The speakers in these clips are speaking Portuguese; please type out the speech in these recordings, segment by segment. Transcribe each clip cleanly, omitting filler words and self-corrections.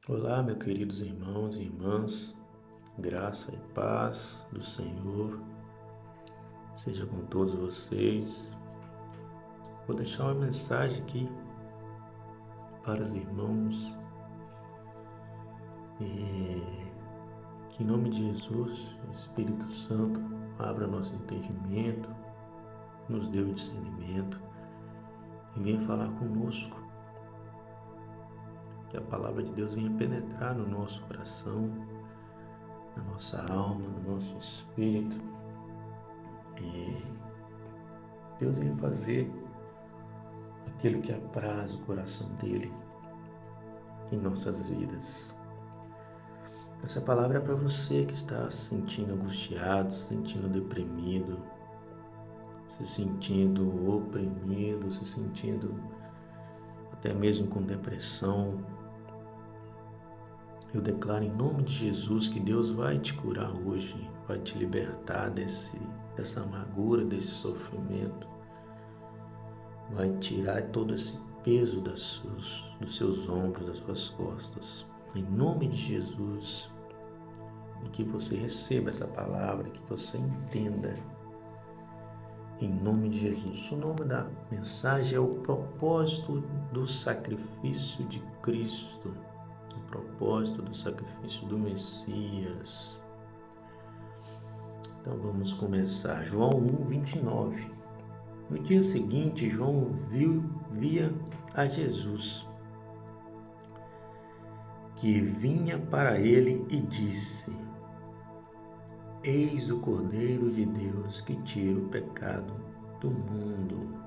Olá, meus queridos irmãos e irmãs, graça e paz do Senhor seja com todos vocês. Vou deixar uma mensagem aqui para os irmãos, que em nome de Jesus, o Espírito Santo abra nosso entendimento, nos dê o discernimento e venha falar conosco, que a palavra de Deus venha penetrar no nosso coração, na nossa alma, no nosso espírito, e Deus venha fazer aquilo que apraz o coração dele em nossas vidas. Essa palavra é para você que está se sentindo angustiado, se sentindo deprimido, se sentindo oprimido, se sentindo até mesmo com depressão. Eu declaro em nome de Jesus que Deus vai te curar hoje, vai te libertar dessa amargura, desse sofrimento, vai tirar todo esse peso dos seus ombros, das suas costas. Em nome de Jesus, e que você receba essa palavra, que você entenda. Em nome de Jesus. O nome da mensagem é o propósito do sacrifício de Cristo, o propósito do sacrifício do Messias. Então vamos começar. João 1:29. No dia seguinte, João via a Jesus, que vinha para ele e disse: Eis o Cordeiro de Deus que tira o pecado do mundo.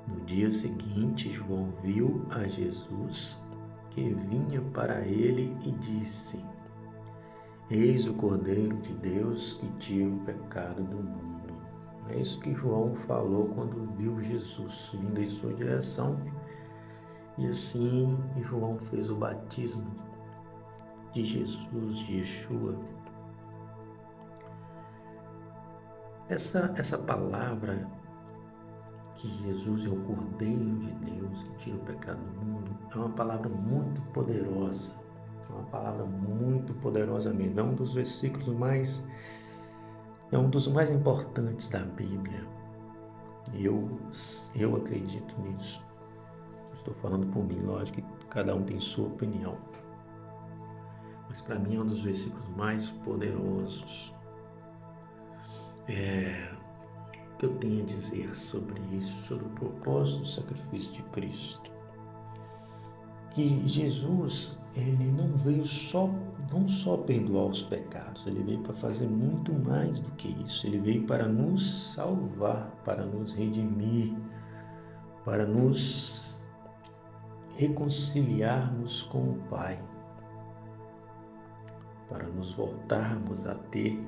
No dia seguinte, João viu a Jesus, que vinha para ele e disse: Eis o Cordeiro de Deus que tira o pecado do mundo. É isso que João falou quando viu Jesus vindo em sua direção. E assim João fez o batismo de Jesus, de Yeshua. Essa palavra, que Jesus é o Cordeiro de Deus que tira o pecado do mundo, é uma palavra muito poderosa. É uma palavra muito poderosa mesmo. É um dos mais importantes da Bíblia. Eu acredito nisso. Estou falando por mim, lógico que cada um tem sua opinião. Mas para mim é um dos versículos mais poderosos. O que eu tenho a dizer sobre isso, sobre o propósito do sacrifício de Cristo? Que Jesus, ele não veio não só perdoar os pecados, ele veio para fazer muito mais do que isso. Ele veio para nos salvar, para nos redimir, para nos reconciliarmos com o Pai, para nos voltarmos a ter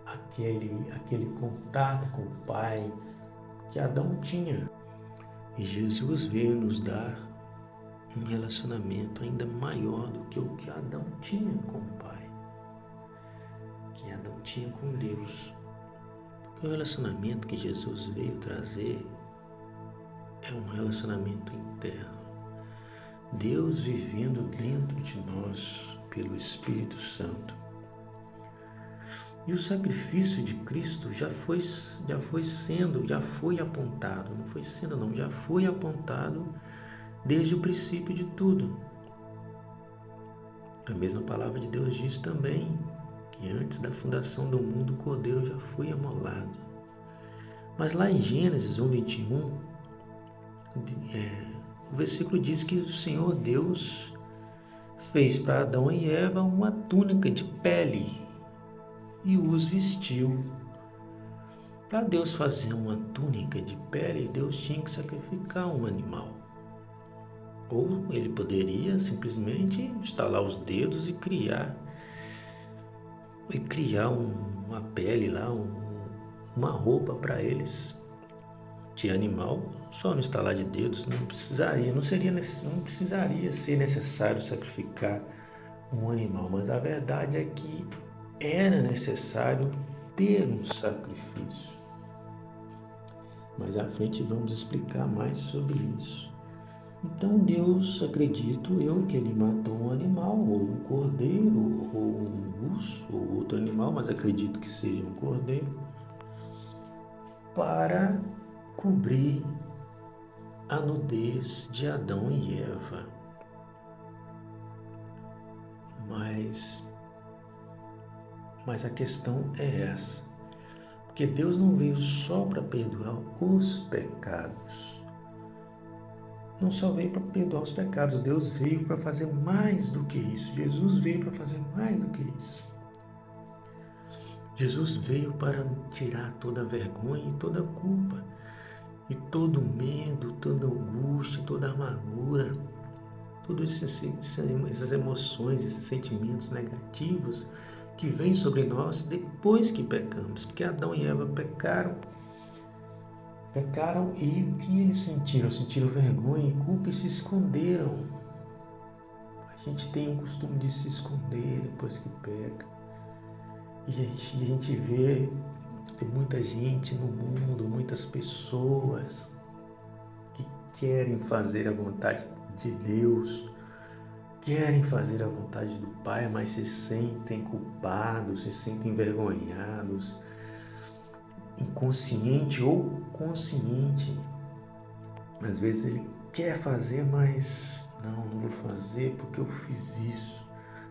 aquele contato com o Pai que Adão tinha. E Jesus veio nos dar um relacionamento ainda maior do que o que Adão tinha com o Pai, que Adão tinha com Deus. Porque o relacionamento que Jesus veio trazer é um relacionamento interno. Deus vivendo dentro de nós pelo Espírito Santo. E o sacrifício de Cristo já foi apontado, não foi sendo não, já foi apontado desde o princípio de tudo. A mesma palavra de Deus diz também que antes da fundação do mundo o Cordeiro já foi amolado. Mas lá em Gênesis 1:21, o versículo diz que o Senhor Deus fez para Adão e Eva uma túnica de pele e os vestiu. Para Deus fazer uma túnica de pele, Deus tinha que sacrificar um animal. Ou ele poderia simplesmente estalar os dedos e criar uma pele lá, uma roupa para eles de animal, só no estalar de dedos. Não precisaria ser necessário sacrificar um animal, mas a verdade é que era necessário ter um sacrifício. Mais à frente vamos explicar mais sobre isso. Então Deus, acredito eu, que ele matou um animal, ou um cordeiro, ou um urso, ou outro animal, mas acredito que seja um cordeiro, para cobrir a nudez de Adão e Eva. Mas a questão é essa, porque Deus não veio só para perdoar os pecados. Não só veio para perdoar os pecados, Deus veio para fazer mais do que isso. Jesus veio para fazer mais do que isso. Jesus veio para tirar toda a vergonha e toda a culpa, e todo o medo, toda a angústia, toda a amargura, todas essas emoções, esses sentimentos negativos que vêm sobre nós depois que pecamos. Porque Adão e Eva pecaram e o que eles sentiram? Sentiram vergonha e culpa e se esconderam. A gente tem o costume de se esconder depois que peca. E a gente vê, tem muita gente no mundo, muitas pessoas que querem fazer a vontade de Deus, querem fazer a vontade do Pai, mas se sentem culpados, se sentem envergonhados, inconsciente ou consciente. Às vezes ele quer fazer, mas não vou fazer porque eu fiz isso.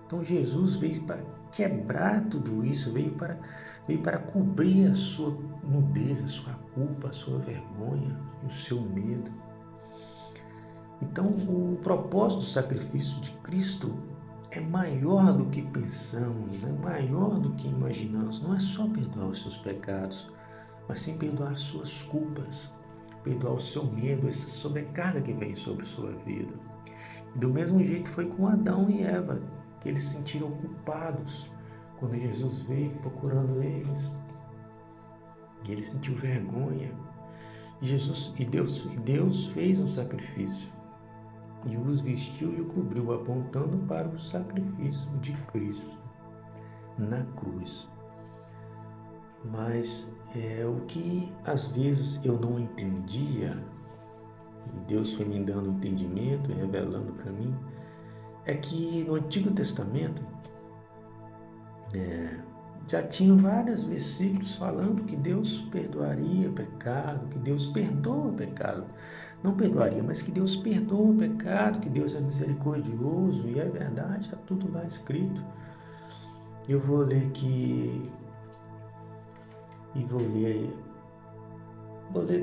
Então Jesus veio para quebrar tudo isso, veio para cobrir a sua nudez, a sua culpa, a sua vergonha, o seu medo. Então o propósito do sacrifício de Cristo é maior do que pensamos, é maior do que imaginamos. Não é só perdoar os seus pecados, mas sim perdoar as suas culpas, perdoar o seu medo, essa sobrecarga que vem sobre a sua vida. Do mesmo jeito foi com Adão e Eva, que eles se sentiram culpados quando Jesus veio procurando eles. E ele sentiu vergonha. E Deus fez um sacrifício e os vestiu e o cobriu, apontando para o sacrifício de Cristo na cruz. Mas o que às vezes eu não entendia, e Deus foi me dando entendimento e revelando para mim, é que no Antigo Testamento já tinha vários versículos falando que Deus perdoaria pecado, que Deus perdoa pecado. Não perdoaria, mas que Deus perdoa o pecado, que Deus é misericordioso, e é verdade, está tudo lá escrito. Eu vou ler aqui, e vou ler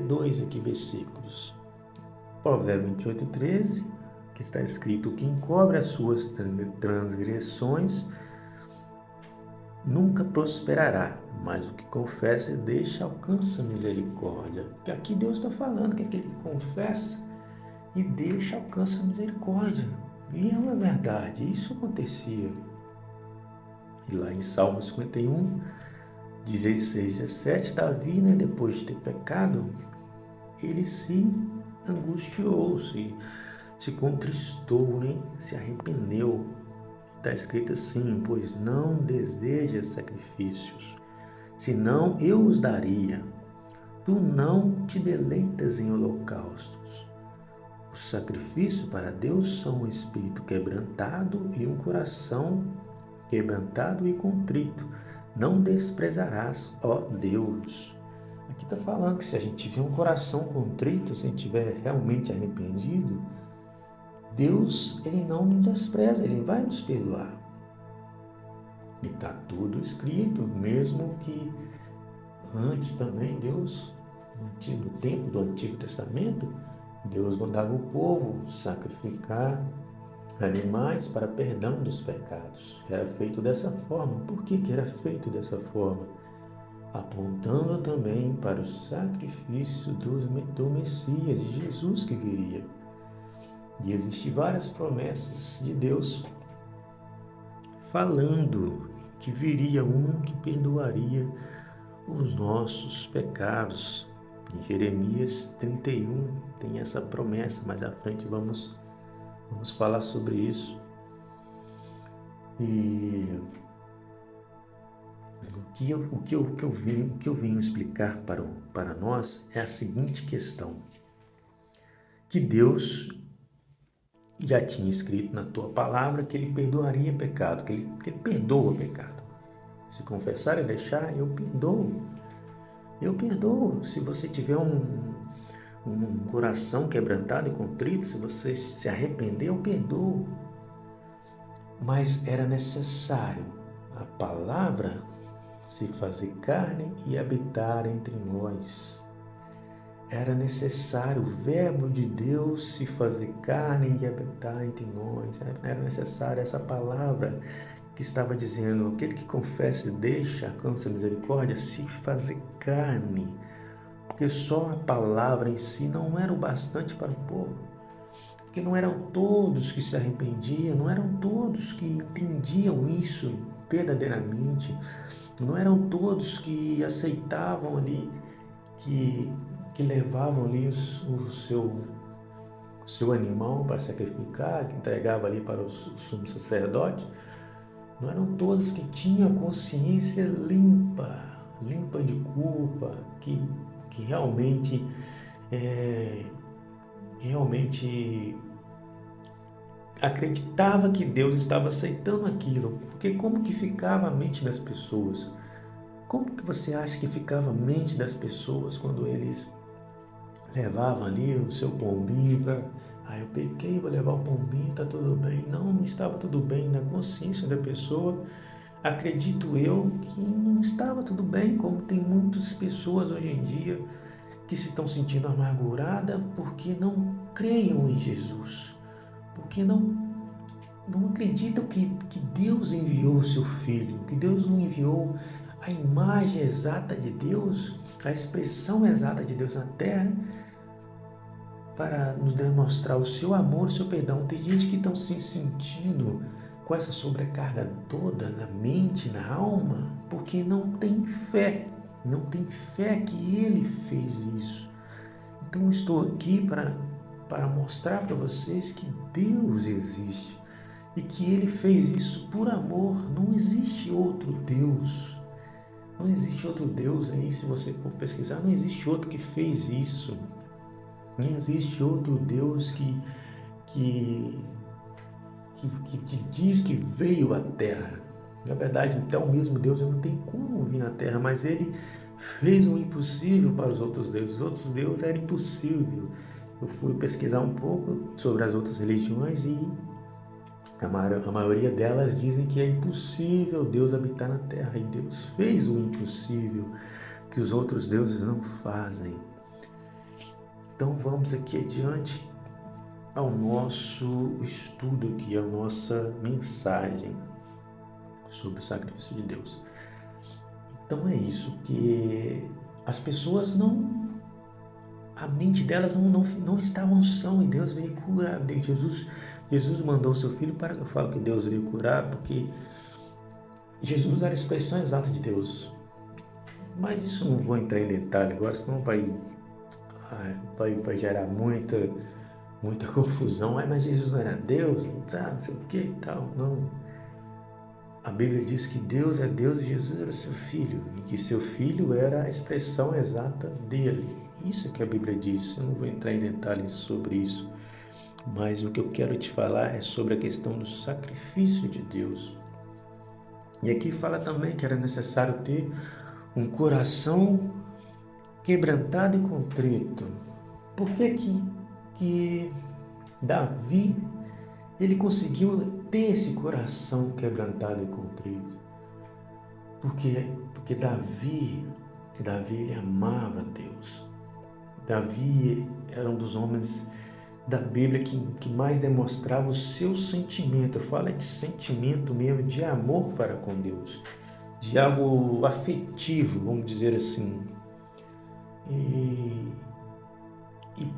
2 aqui versículos. Provérbio 28:13, que está escrito: quem cobre as suas transgressões nunca prosperará, mas o que confessa e deixa alcança misericórdia. Porque aqui Deus está falando que aquele que confessa e deixa alcança misericórdia. E é uma verdade, isso acontecia. E lá em Salmo 51, 16, 17, Davi, depois de ter pecado, ele se angustiou, se contristou, se arrependeu. Está escrito assim: pois não desejas sacrifícios, senão eu os daria. Tu não te deleitas em holocaustos. O sacrifício para Deus são um espírito quebrantado e um coração quebrantado e contrito. Não desprezarás, ó Deus. Aqui está falando que se a gente tiver um coração contrito, se a gente estiver realmente arrependido, Deus, ele não nos despreza, ele vai nos perdoar. E está tudo escrito, mesmo que antes também Deus, no tempo do Antigo Testamento, Deus mandava o povo sacrificar animais para perdão dos pecados. Era feito dessa forma. Por que era feito dessa forma? Apontando também para o sacrifício do Messias, de Jesus que viria. E existem várias promessas de Deus falando que viria um que perdoaria os nossos pecados. Em Jeremias 31 tem essa promessa, mais à frente vamos falar sobre isso. E o que eu venho explicar para nós é a seguinte questão: que Deus já tinha escrito na tua palavra que ele perdoaria pecado, que ele perdoa pecado. Se confessar e deixar, eu perdoo. Eu perdoo. Se você tiver um coração quebrantado e contrito, se você se arrepender, eu perdoo. Mas era necessário a palavra se fazer carne e habitar entre nós. Era necessário o verbo de Deus se fazer carne e habitar entre nós. Era necessário essa palavra que estava dizendo: aquele que confessa e deixa, alcança a misericórdia, se fazer carne. Porque só a palavra em si não era o bastante para o povo. Porque não eram todos que se arrependiam, não eram todos que entendiam isso verdadeiramente, não eram todos que aceitavam ali, que levavam ali o seu animal para sacrificar, que entregava ali para o sumo sacerdote. Não eram todos que tinham a consciência limpa de culpa, que realmente acreditava que Deus estava aceitando aquilo. Porque como que ficava a mente das pessoas? Como que você acha que ficava a mente das pessoas quando eles levavam ali o seu pombinho para... eu pequei, vou levar o pombinho, tá tudo bem. Não estava tudo bem na consciência da pessoa. Acredito eu que não estava tudo bem, como tem muitas pessoas hoje em dia que se estão sentindo amarguradas porque não creiam em Jesus, porque não acreditam que Deus enviou o seu Filho, que Deus não enviou a imagem exata de Deus, a expressão exata de Deus na terra, para nos demonstrar o seu amor, o seu perdão. Tem gente que estão se sentindo com essa sobrecarga toda na mente, na alma, porque não tem fé que Ele fez isso. Então estou aqui para mostrar para vocês que Deus existe e que Ele fez isso por amor. Não existe outro Deus. Não existe outro Deus aí, se você for pesquisar, não existe outro que fez isso. Não existe outro Deus que diz que veio à Terra. Na verdade, até o mesmo Deus não tem como vir na Terra, mas Ele fez o impossível para os outros deuses. Os outros deuses era impossível. Eu fui pesquisar um pouco sobre as outras religiões e a maioria delas dizem que é impossível Deus habitar na Terra. E Deus fez o impossível que os outros deuses não fazem. Então vamos aqui adiante ao nosso estudo aqui, a nossa mensagem sobre o sacrifício de Deus. Então é isso, que as pessoas a mente delas não estavam sã, e Deus veio curar. Jesus mandou o seu filho para... Eu falo que Deus veio curar porque Jesus era a expressão exata de Deus. Mas isso não vou entrar em detalhe agora, senão vai gerar muita confusão. Mas Jesus não era Deus, não sei o que e tal. Não. A Bíblia diz que Deus é Deus e Jesus era seu filho, e que seu filho era a expressão exata dele. Isso é que a Bíblia diz. Eu não vou entrar em detalhes sobre isso, mas o que eu quero te falar é sobre a questão do sacrifício de Deus. E aqui fala também que era necessário ter um coração quebrantado e contrito. Por que Davi ele conseguiu ter esse coração quebrantado e contrito? Porque Davi ele amava Deus. Davi era um dos homens da Bíblia que mais demonstrava o seu sentimento. Eu falo de sentimento mesmo, de amor para com Deus, de algo afetivo, vamos dizer assim. E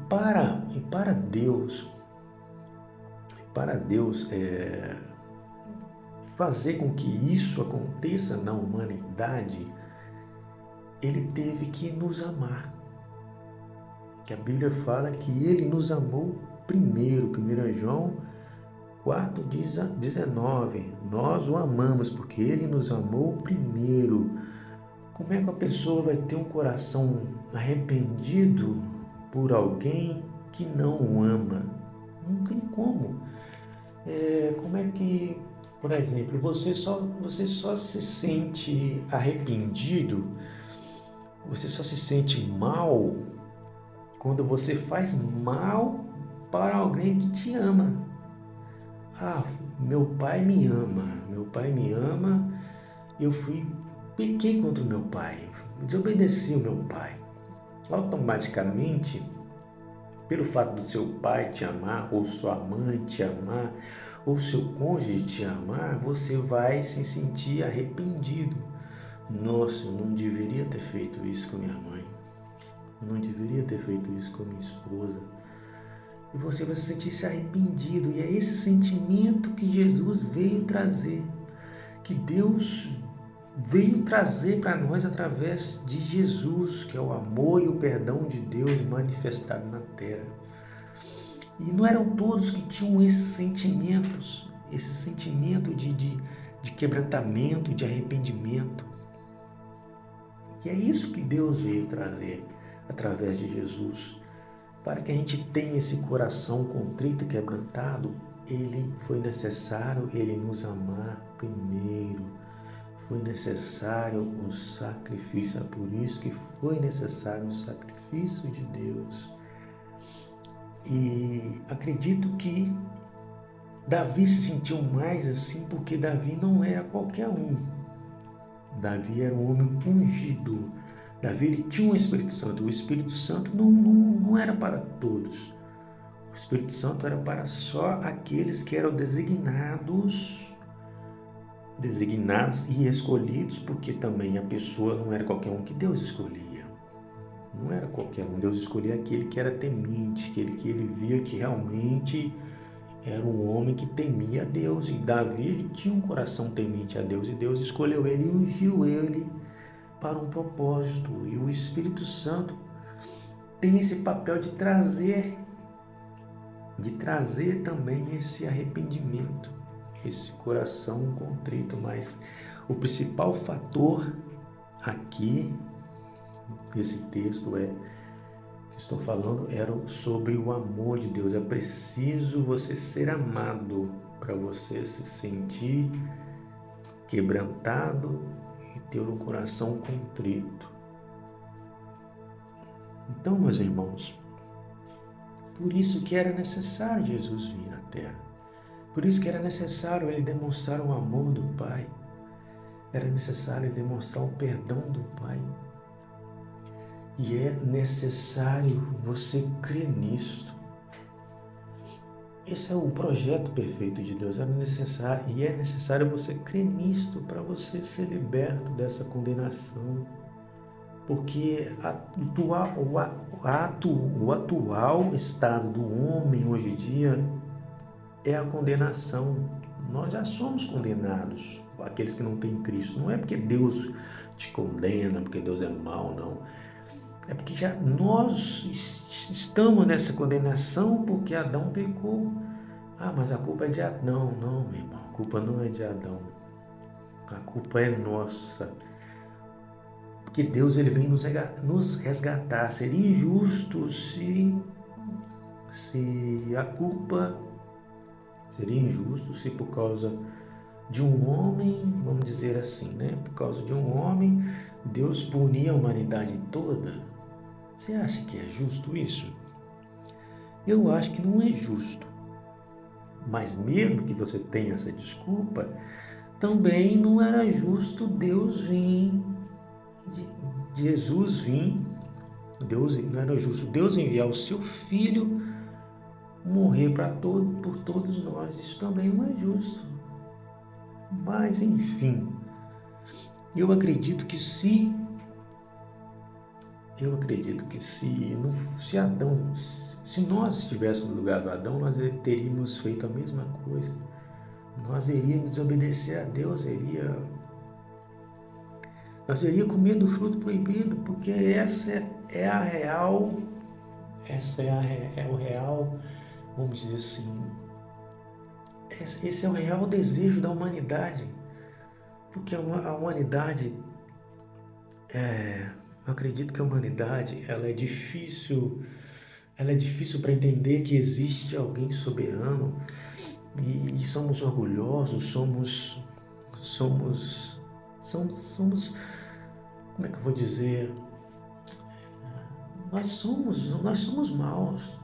para Deus fazer com que isso aconteça na humanidade, Ele teve que nos amar. Que a Bíblia fala que Ele nos amou primeiro. 1 João 4,19. Nós o amamos porque Ele nos amou primeiro. Como é que a pessoa vai ter um coração arrependido por alguém que não o ama? Não tem como. Como é que, por exemplo, você só se sente arrependido, você só se sente mal quando você faz mal para alguém que te ama. Ah, meu pai me ama, eu pequei contra o meu pai, desobedeci o meu pai. Automaticamente, pelo fato do seu pai te amar, ou sua mãe te amar, ou seu cônjuge te amar, você vai se sentir arrependido. Nossa, eu não deveria ter feito isso com minha mãe. Eu não deveria ter feito isso com minha esposa. E você vai se sentir se arrependido. E é esse sentimento que Jesus veio trazer. Que Deus veio trazer para nós através de Jesus, que é o amor e o perdão de Deus manifestado na terra. E não eram todos que tinham esses sentimentos, esse sentimento de quebrantamento, de arrependimento. E é isso que Deus veio trazer através de Jesus. Para que a gente tenha esse coração contrito e quebrantado, foi necessário ele nos amar primeiro. Foi necessário um sacrifício. É por isso que foi necessário o sacrifício de Deus. E acredito que Davi se sentiu mais assim porque Davi não era qualquer um. Davi era um homem ungido. Davi ele tinha um Espírito Santo. O Espírito Santo não era para todos. O Espírito Santo era para só aqueles que eram designados e escolhidos, porque também a pessoa não era qualquer um que Deus escolhia. Não era qualquer um. Deus escolhia aquele que era temente, aquele que ele via que realmente era um homem que temia a Deus. E Davi ele tinha um coração temente a Deus, e Deus escolheu ele e ungiu ele para um propósito. E o Espírito Santo tem esse papel de trazer também esse arrependimento, esse coração contrito. Mas o principal fator aqui nesse texto que estou falando era sobre o amor de Deus. É preciso você ser amado para você se sentir quebrantado e ter um coração contrito. Então, meus irmãos, por isso que era necessário Jesus vir na terra. Por isso que era necessário ele demonstrar o amor do Pai. Era necessário ele demonstrar o perdão do Pai. E é necessário você crer nisto. Esse é o projeto perfeito de Deus. É necessário você crer nisto para você ser liberto dessa condenação. Porque o atual estado do homem hoje em dia é a condenação. Nós já somos condenados, aqueles que não têm Cristo. Não é porque Deus te condena, porque Deus é mau, não. É porque já nós estamos nessa condenação porque Adão pecou. Ah, mas a culpa é de Adão. Não, meu irmão, a culpa não é de Adão. A culpa é nossa. Porque Deus ele vem nos resgatar. Seria injusto se a culpa... Seria injusto se por causa de um homem, vamos dizer assim, né? Por causa de um homem, Deus punir a humanidade toda. Você acha que é justo isso? Eu acho que não é justo. Mas mesmo que você tenha essa desculpa, também não era justo Deus vir, Jesus vir, não era justo Deus enviar o seu Filho morrer por todos nós. Isso também não é justo. Mas, enfim, eu acredito que se Adão, se nós estivéssemos no lugar do Adão, nós teríamos feito a mesma coisa. Nós iríamos desobedecer a Deus, nós iríamos comer do fruto proibido, porque essa é o real, vamos dizer assim, esse é o real desejo da humanidade. Porque a humanidade, eu acredito que a humanidade, ela é difícil para entender que existe alguém soberano, e somos orgulhosos, somos, como é que eu vou dizer? Nós somos maus.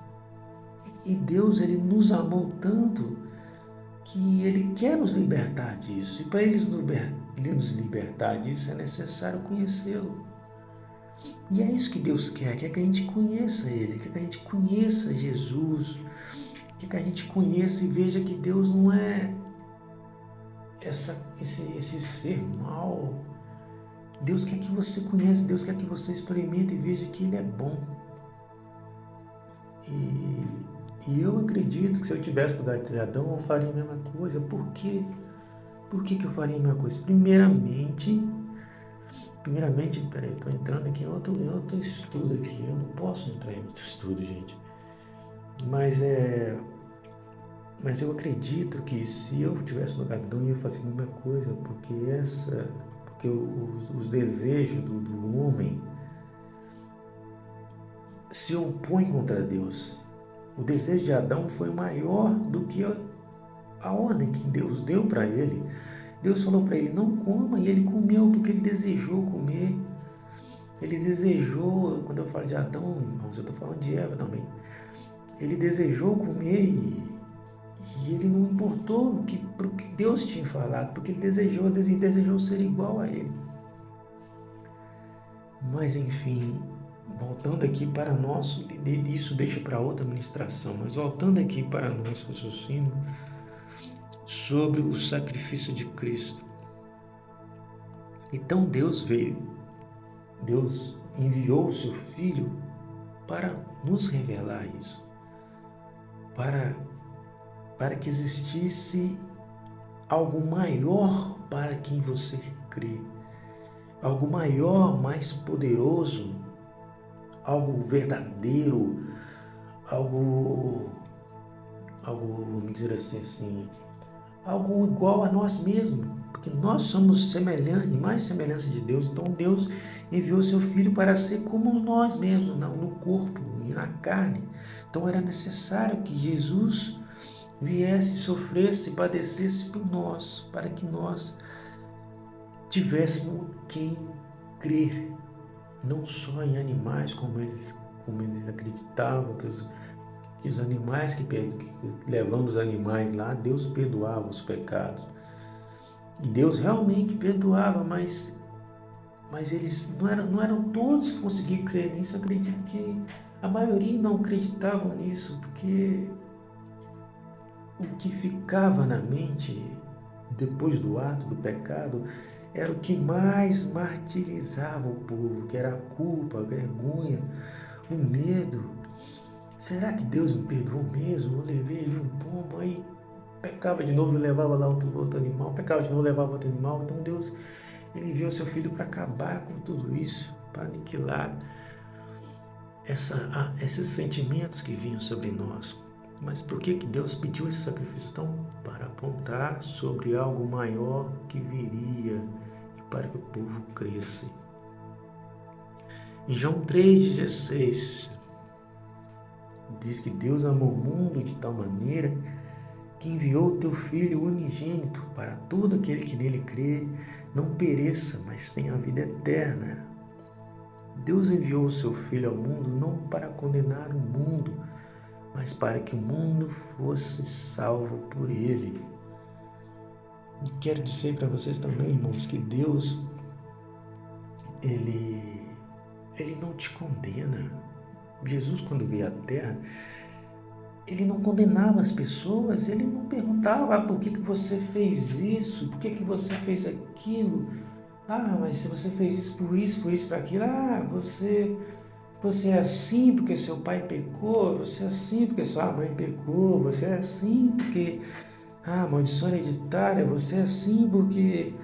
E Deus, Ele nos amou tanto que Ele quer nos libertar disso. E para Ele nos libertar disso, é necessário conhecê-lo. E é isso que Deus quer que a gente conheça Ele, quer que a gente conheça Jesus, quer que a gente conheça e veja que Deus não é esse ser mau. Deus quer que você conheça, Deus quer que você experimente e veja que Ele é bom. E eu acredito que se eu tivesse no lugar de Adão, eu faria a mesma coisa. Por quê? Por que eu faria a mesma coisa? Primeiramente, peraí, estou entrando aqui em outro estudo aqui. Eu não posso entrar em outro estudo, gente. Mas eu acredito que se eu tivesse no lugar de Adão, eu ia fazer a mesma coisa, porque os desejos do homem se opõem contra Deus. O desejo de Adão foi maior do que a ordem que Deus deu para ele. Deus falou para ele, não coma, e ele comeu porque ele desejou comer. Ele desejou, quando eu falo de Adão, irmãos, eu estou falando de Eva também. Ele desejou comer e ele não importou pro que Deus tinha falado, porque ele desejou ser igual a ele. Mas enfim, voltando aqui para nosso, isso deixa para outra ministração, mas voltando aqui para nosso raciocínio sobre o sacrifício de Cristo. Então Deus enviou o seu Filho para nos revelar isso, para que existisse algo maior para quem você crê, algo maior, mais poderoso, algo verdadeiro, algo, vamos dizer assim, algo igual a nós mesmos, porque nós somos semelhantes, mais semelhança de Deus. Então Deus enviou seu Filho para ser como nós mesmos, no corpo e na carne. Então era necessário que Jesus viesse, sofresse, padecesse por nós, para que nós tivéssemos quem crer, não só em animais, como eles acreditavam, que os animais, que levando os animais lá, Deus perdoava os pecados. E Deus realmente perdoava, mas eles não eram todos que conseguiam crer nisso. Eu acredito que a maioria não acreditavam nisso, porque o que ficava na mente depois do ato do pecado era o que mais martirizava o povo, que era a culpa, a vergonha, o medo. Será que Deus me perdoou mesmo? Eu levei ele um pombo, aí pecava de novo e levava lá outro animal, pecava de novo e levava outro animal. Então Deus, Ele enviou seu Filho para acabar com tudo isso, para aniquilar esses sentimentos que vinham sobre nós. Mas por que Deus pediu esse sacrifício? Então, para apontar sobre algo maior que viria e para que o povo cresça. Em João 3,16, diz que Deus amou o mundo de tal maneira que enviou o teu Filho unigênito para todo aquele que nele crê, não pereça, mas tenha a vida eterna. Deus enviou o seu Filho ao mundo não para condenar o mundo, mas para que o mundo fosse salvo por ele. E quero dizer para vocês também, irmãos, que Deus, Ele não te condena. Jesus, quando veio à Terra, Ele não condenava as pessoas, Ele não perguntava por que você fez isso, por que você fez aquilo. Mas se você fez isso, por aquilo. Você é assim porque seu pai pecou, você é assim porque sua mãe pecou, você é assim porque maldição hereditária, você é assim porque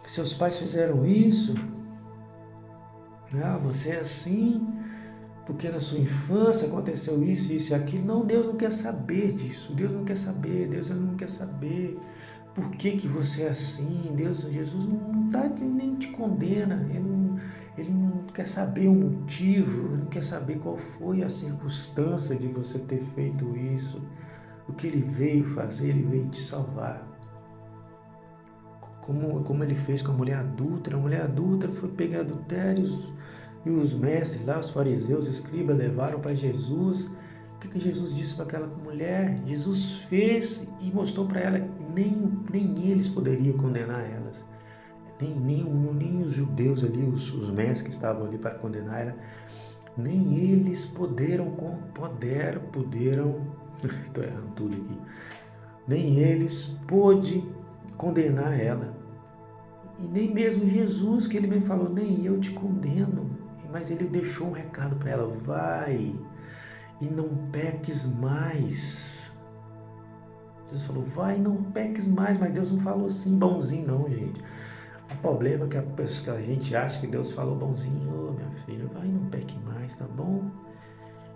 seus pais fizeram isso. Você é assim porque na sua infância aconteceu isso e aquilo. Não, Deus não quer saber disso. Deus não quer saber. Deus não quer saber por que você é assim. Jesus não está nem te condena. Ele não quer saber o motivo. Ele não quer saber qual foi a circunstância de você ter feito isso. O que ele veio fazer, ele veio te salvar. Como ele fez com a mulher adúltera. A mulher adúltera foi pegar adultérios e os mestres lá, os fariseus, os escribas, levaram para Jesus. O que Jesus disse para aquela mulher? Jesus fez e mostrou para ela que nem eles poderiam condenar elas. Nem os judeus ali, os mestres que estavam ali para condenar ela, nem eles puderam, estou errando tudo aqui, nem eles pôde condenar ela. E nem mesmo Jesus, que ele me falou, nem eu te condeno, mas ele deixou um recado para ela, vai e não peques mais. Jesus falou, vai e não peques mais, mas Deus não falou assim bonzinho não, gente. O problema é que a gente acha que Deus falou bonzinho, ô minha filha, vai e não peque mais, tá bom?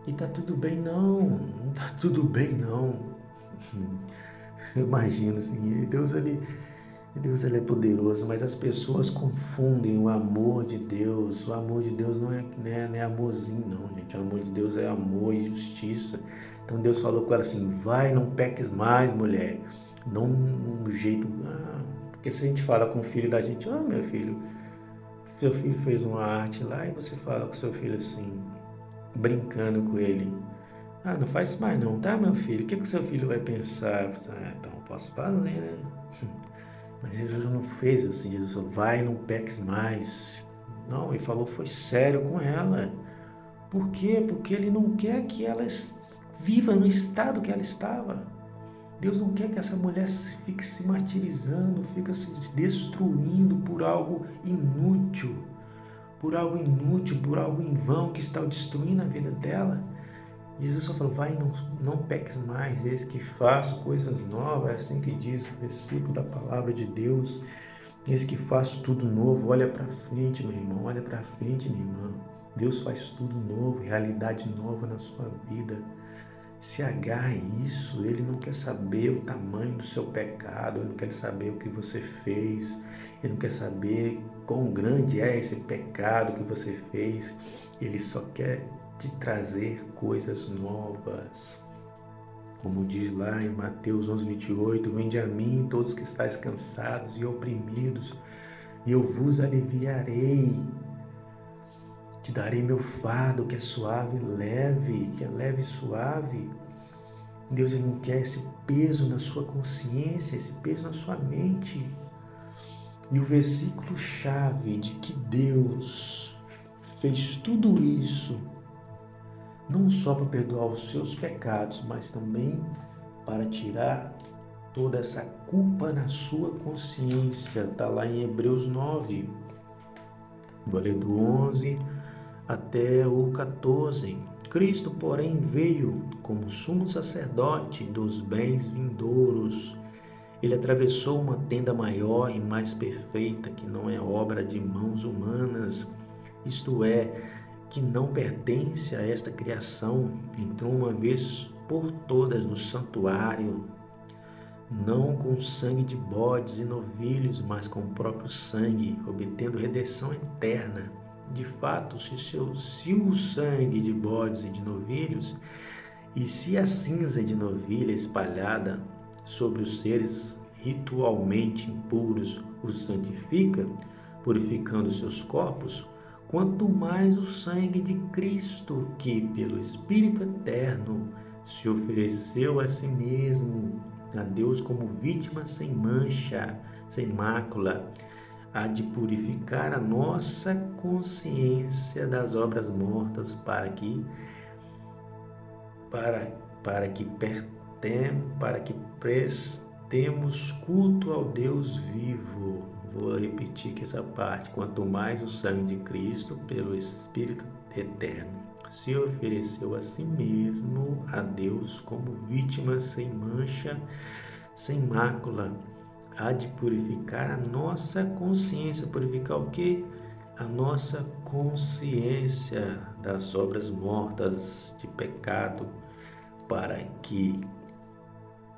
E tá tudo bem não tá tudo bem não. Eu imagino assim, Deus ele é poderoso, mas as pessoas confundem o amor de Deus. O amor de Deus não é amorzinho não, gente. O amor de Deus é amor e justiça. Então Deus falou com ela assim, vai, não peques mais, mulher. Não um jeito... porque se a gente fala com o filho da gente, meu filho, seu filho fez uma arte lá e você fala com seu filho assim, brincando com ele. Não faz isso mais não, tá, meu filho? O que o seu filho vai pensar? Então eu posso fazer, né? Mas Jesus não fez assim, Jesus falou, vai, não peques mais. Não, ele falou, foi sério com ela. Por quê? Porque ele não quer que ela viva no estado que ela estava. Deus não quer que essa mulher fique se martirizando, fique se destruindo por algo inútil, por algo em vão que está destruindo a vida dela. Jesus só falou, vai, não peques mais, eis que faço coisas novas, é assim que diz o versículo da palavra de Deus, eis que faço tudo novo, olha para frente, meu irmão, olha para frente, minha irmã, Deus faz tudo novo, realidade nova na sua vida, se agarre isso, Ele não quer saber o tamanho do seu pecado, Ele não quer saber o que você fez, Ele não quer saber quão grande é esse pecado que você fez, Ele só quer te trazer coisas novas. Como diz lá em Mateus 11:28, vinde a mim todos que estáis cansados e oprimidos, e eu vos aliviarei. Te darei meu fardo que é suave e leve, que é leve e suave. Deus ele não quer esse peso na sua consciência, esse peso na sua mente. E o versículo chave de que Deus fez tudo isso não só para perdoar os seus pecados, mas também para tirar toda essa culpa na sua consciência. Está lá em Hebreus 9, vou ler do 11 até o 14. Cristo, porém, veio como sumo sacerdote dos bens vindouros. Ele atravessou uma tenda maior e mais perfeita, que não é obra de mãos humanas, isto é, que não pertence a esta criação, entrou uma vez por todas no santuário, não com sangue de bodes e novilhos, mas com o próprio sangue, obtendo redenção eterna. De fato, se o sangue de bodes e de novilhos, e se a cinza de novilha espalhada sobre os seres ritualmente impuros os santifica, purificando seus corpos, quanto mais o sangue de Cristo, que pelo Espírito Eterno se ofereceu a si mesmo a Deus como vítima sem mancha, sem mácula, há de purificar a nossa consciência das obras mortas para que prestemos culto ao Deus vivo. Vou repetir aqui essa parte. Quanto mais o sangue de Cristo, pelo Espírito Eterno, se ofereceu a si mesmo a Deus como vítima sem mancha, sem mácula, há de purificar a nossa consciência. Purificar o quê? A nossa consciência das obras mortas de pecado, para que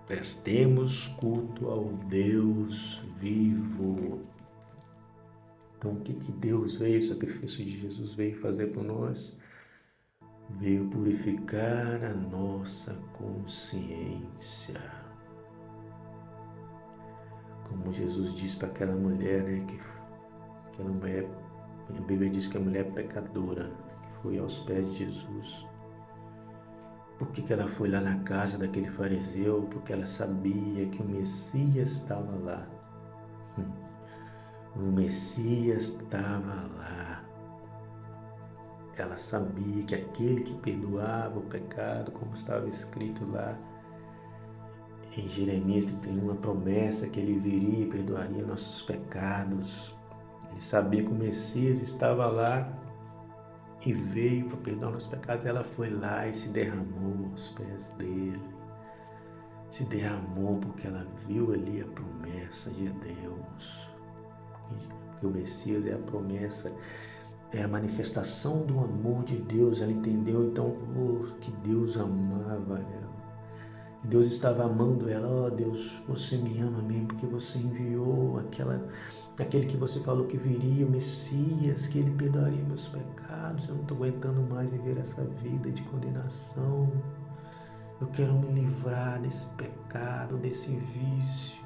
prestemos culto ao Deus vivo. Então, o que Deus veio, o sacrifício de Jesus veio fazer por nós? veio purificar a nossa consciência. Como Jesus disse para aquela mulher, né, que aquela mulher, a Bíblia diz que a mulher pecadora, que foi aos pés de Jesus. Por que ela foi lá na casa daquele fariseu? Porque ela sabia que o Messias estava lá. O Messias estava lá. Ela sabia que aquele que perdoava o pecado, como estava escrito lá em Jeremias 31, a promessa que ele viria e perdoaria nossos pecados. Ele sabia que o Messias estava lá e veio para perdoar nossos pecados. Ela foi lá e se derramou aos pés dele. Se derramou porque ela viu ali a promessa de Deus. Porque o Messias é a promessa, é a manifestação do amor de Deus. Ela entendeu então que Deus amava ela. Que Deus estava amando ela. Ó Deus, você me ama mesmo porque você enviou aquele que você falou que viria, o Messias, que ele perdoaria meus pecados. Eu não estou aguentando mais viver essa vida de condenação. Eu quero me livrar desse pecado, desse vício.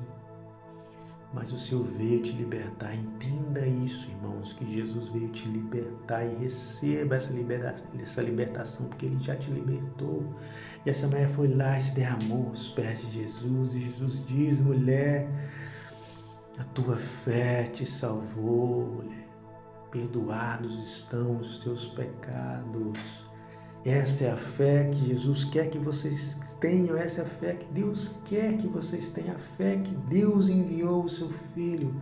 Mas o Senhor veio te libertar. Entenda isso, irmãos, que Jesus veio te libertar e receba essa libertação, porque Ele já te libertou. E essa mulher foi lá e se derramou aos pés de Jesus. E Jesus diz, mulher, a tua fé te salvou, mulher. Perdoados estão os teus pecados. Essa é a fé que Jesus quer que vocês tenham, essa é a fé que Deus quer que vocês tenham, a fé que Deus enviou o seu Filho,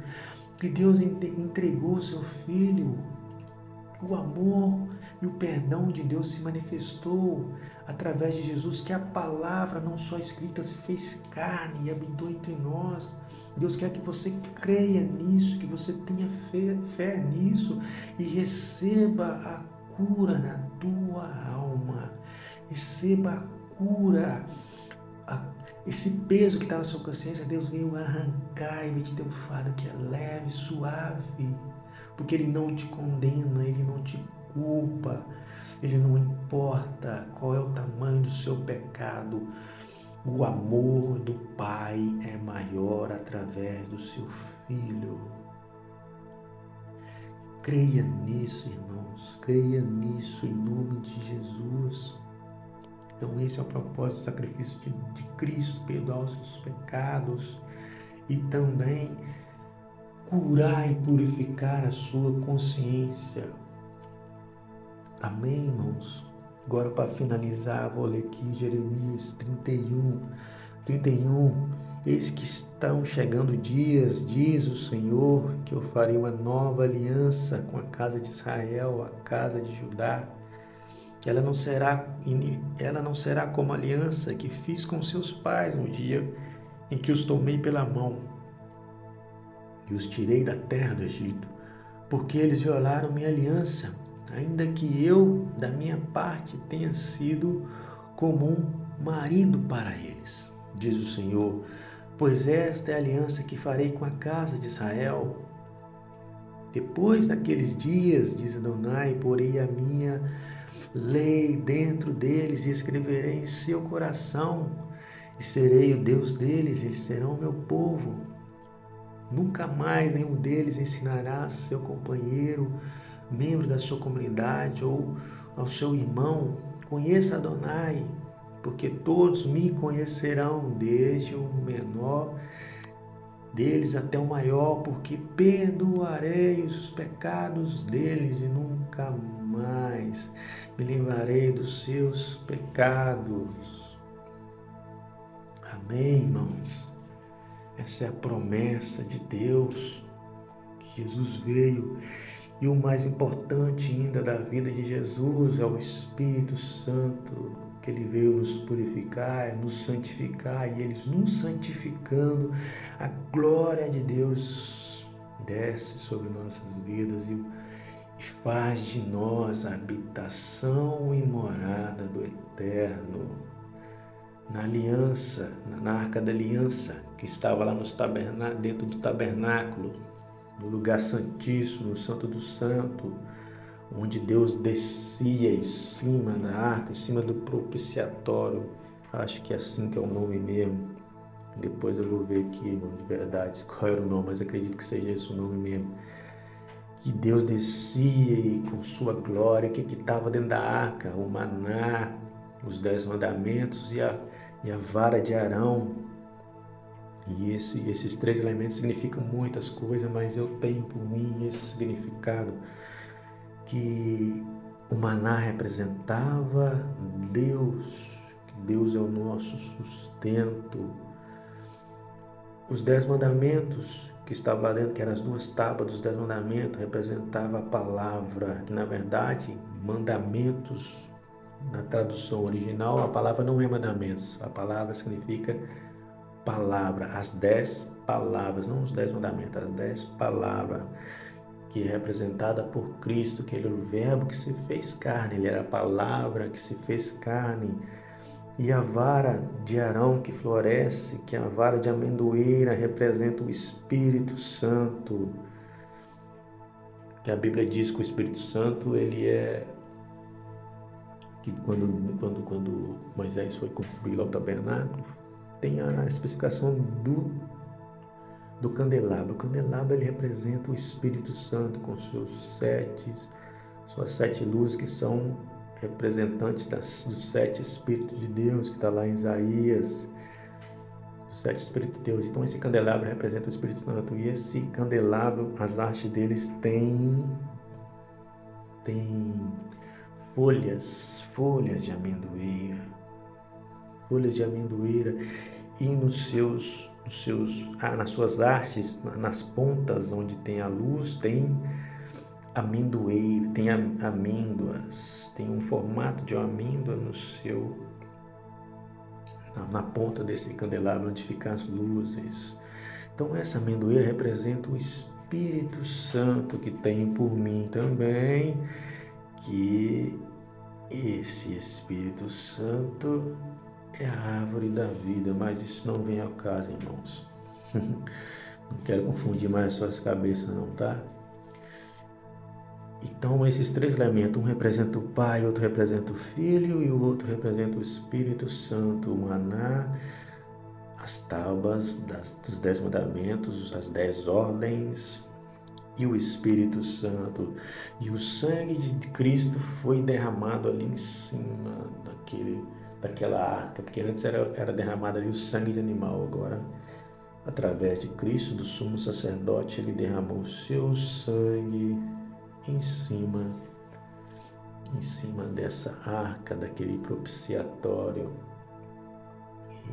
que Deus entregou o seu Filho. O amor e o perdão de Deus se manifestou através de Jesus, que a palavra não só escrita se fez carne e habitou entre nós. Deus quer que você creia nisso, que você tenha fé nisso e receba a cura na tua alma. Receba a cura. Esse peso que está na sua consciência, Deus veio arrancar e veio te dar um fardo que é leve, suave. Porque Ele não te condena, Ele não te culpa. Ele não importa qual é o tamanho do seu pecado. O amor do Pai é maior através do seu Filho. Creia nisso, irmãos. Creia nisso em nome de Jesus. Então esse é o propósito do sacrifício de Cristo, perdoar os seus pecados e também curar e purificar a sua consciência. Amém, irmãos? Agora, para finalizar, vou ler aqui Jeremias 31. Eis que estão chegando dias, diz o Senhor, que eu farei uma nova aliança com a casa de Israel, a casa de Judá. Ela não será como a aliança que fiz com seus pais no dia em que os tomei pela mão e os tirei da terra do Egito, porque eles violaram minha aliança, ainda que eu, da minha parte, tenha sido como um marido para eles, diz o Senhor, pois esta é a aliança que farei com a casa de Israel. Depois daqueles dias, diz Adonai, porei a minha lei dentro deles e escreverei em seu coração, e serei o Deus deles, eles serão meu povo. Nunca mais nenhum deles ensinará a seu companheiro, membro da sua comunidade ou ao seu irmão, conheça Adonai, porque todos me conhecerão, desde o menor deles até o maior, porque perdoarei os pecados deles e nunca mais me lembrarei dos seus pecados. Amém, irmãos? Essa é a promessa de Deus, que Jesus veio. E o mais importante ainda da vida de Jesus é o Espírito Santo, que Ele veio nos purificar, nos santificar, e eles nos santificando, a glória de Deus desce sobre nossas vidas e faz de nós a habitação e morada do Eterno. Na aliança, na arca da aliança, que estava lá dentro do tabernáculo, no lugar santíssimo, no Santo do Santo, onde Deus descia em cima da arca, em cima do propiciatório. Acho que é assim que é o nome mesmo. Depois eu vou ver aqui, irmão, de verdade, qual era o nome, mas acredito que seja esse o nome mesmo. Que Deus descia e com sua glória, que estava dentro da arca, o maná, os 10 mandamentos e a vara de Arão. E esses 3 elementos significam muitas coisas, mas eu tenho por mim esse significado, que o maná representava Deus, que Deus é o nosso sustento. Os 10 mandamentos que estavam lá dentro, que eram as 2 tábuas dos 10 mandamentos, representava a palavra, que na verdade, mandamentos, na tradução original, a palavra não é mandamentos, a palavra significa palavra, as 10 palavras, não os 10 mandamentos, as 10 palavras, que é representada por Cristo, que ele era o verbo que se fez carne, ele era a palavra que se fez carne. E a vara de Arão que floresce, que é a vara de amendoeira, representa o Espírito Santo. Que a Bíblia diz que o Espírito Santo, ele é... que quando Moisés foi construir lá o tabernáculo, tem a especificação do candelabro. O candelabro, ele representa o Espírito Santo com suas 7 luzes, que são representantes dos 7 Espíritos de Deus, que está lá em Isaías, os 7 Espíritos de Deus. Então esse candelabro representa o Espírito Santo, e esse candelabro, as hastes deles tem folhas de amendoeira, e nas suas hastes, nas pontas onde tem a luz, tem amendoeira, tem amêndoas, tem um formato de uma amêndoa na ponta desse candelabro onde ficam as luzes. Então essa amendoeira representa o Espírito Santo que tem por mim também, que esse Espírito Santo é a árvore da vida, mas isso não vem ao caso, irmãos. Não quero confundir mais as suas cabeças não, tá? Então esses 3 elementos, um representa o Pai, outro representa o Filho e o outro representa o Espírito Santo, o maná, as tábuas dos 10 mandamentos, as 10 ordens e o Espírito Santo. E o sangue de Cristo foi derramado ali em cima daquela arca, porque antes era derramado ali o sangue de animal, agora através de Cristo, do sumo sacerdote, ele derramou o seu sangue em cima dessa arca, daquele propiciatório.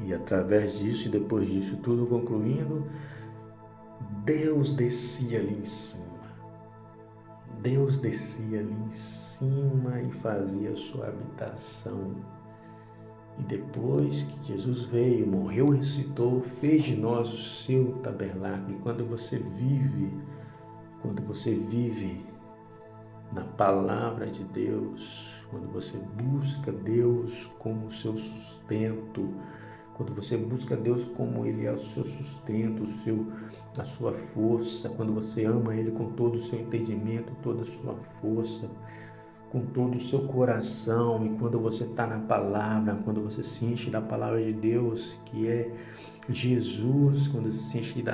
E através disso, e depois disso tudo concluindo, Deus descia ali em cima. Deus descia ali em cima e fazia sua habitação. E depois que Jesus veio, morreu, ressuscitou, fez de nós o seu tabernáculo. E quando você vive na palavra de Deus, quando você busca Deus como seu sustento, quando você busca Deus como Ele é o seu sustento, a sua força, quando você ama Ele com todo o seu entendimento, toda a sua força, com todo o seu coração, e quando você está na palavra, quando você se enche da palavra de Deus, que é Jesus, quando você se enche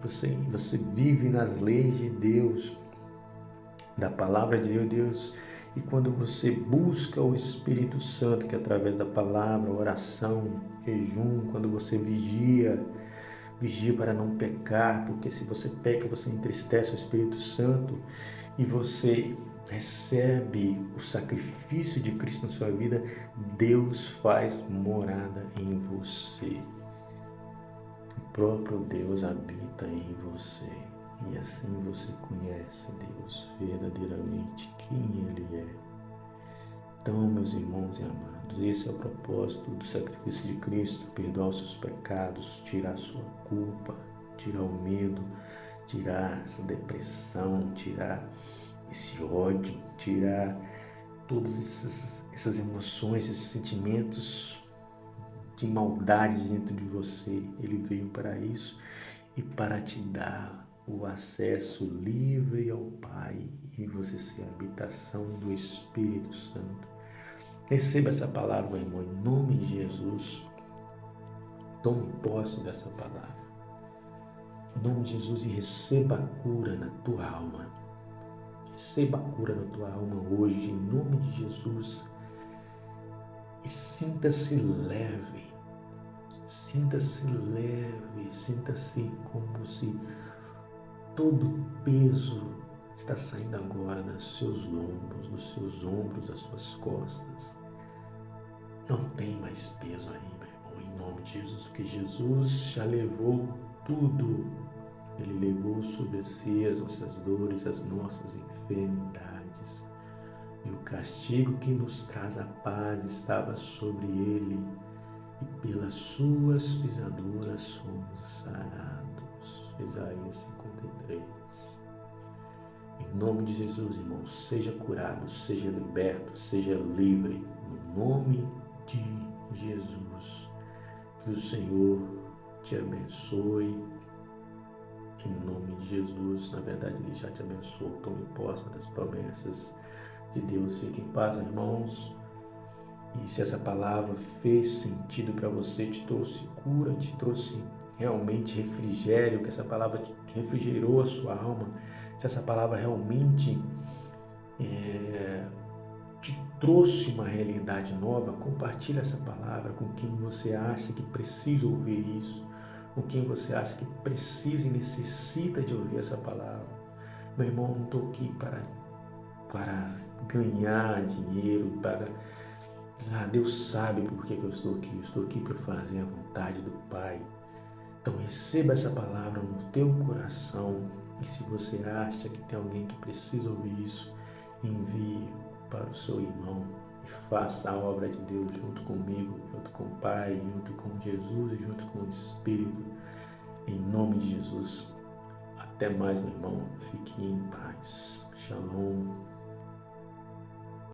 você vive nas leis de Deus, da palavra de Deus, e quando você busca o Espírito Santo, que é através da palavra, oração, jejum, quando você vigia para não pecar, porque se você peca, você entristece o Espírito Santo, e você recebe o sacrifício de Cristo na sua vida, Deus faz morada em você. O próprio Deus habita em você. E assim você conhece Deus verdadeiramente, quem Ele é. Então, meus irmãos e amados, esse é o propósito do sacrifício de Cristo: perdoar os seus pecados, tirar a sua culpa, tirar o medo, tirar essa depressão, tirar esse ódio, tirar todas essas emoções, esses sentimentos de maldade dentro de você. Ele veio para isso e para te dar o acesso livre ao Pai e você ser a habitação do Espírito Santo. Receba essa palavra, meu irmão, em nome de Jesus. Tome posse dessa palavra. Em nome de Jesus, e receba a cura na tua alma. Receba a cura na tua alma hoje, em nome de Jesus. E sinta-se leve. Sinta-se leve. Sinta-se como se todo o peso está saindo agora dos seus lombos, das suas costas. Não tem mais peso aí, meu irmão, em nome de Jesus, porque Jesus já levou tudo. Ele levou sobre si as nossas dores, as nossas enfermidades. E o castigo que nos traz a paz estava sobre ele. E pelas suas pisaduras somos sarados. Isaías 53. Em nome de Jesus, irmão, seja curado, seja liberto, seja livre. No nome de Jesus. Que o Senhor te abençoe. Em nome de Jesus, na verdade, Ele já te abençoou. Tome posse das promessas de Deus. Fique em paz, irmãos. E se essa palavra fez sentido para você, te trouxe cura, te trouxe realmente refrigério, que essa palavra refrigerou a sua alma, se essa palavra realmente te trouxe uma realidade nova, compartilhe essa palavra com quem você acha que precisa ouvir isso, com quem você acha que precisa e necessita de ouvir essa palavra. Meu irmão, não estou aqui para ganhar dinheiro, Deus sabe por que eu estou aqui. Eu estou aqui para fazer a vontade do Pai. Então receba essa palavra no teu coração. E se você acha que tem alguém que precisa ouvir isso, envie para o seu irmão e faça a obra de Deus junto comigo, junto com o Pai, junto com Jesus e junto com o Espírito. Em nome de Jesus. Até mais, meu irmão. Fique em paz. Shalom.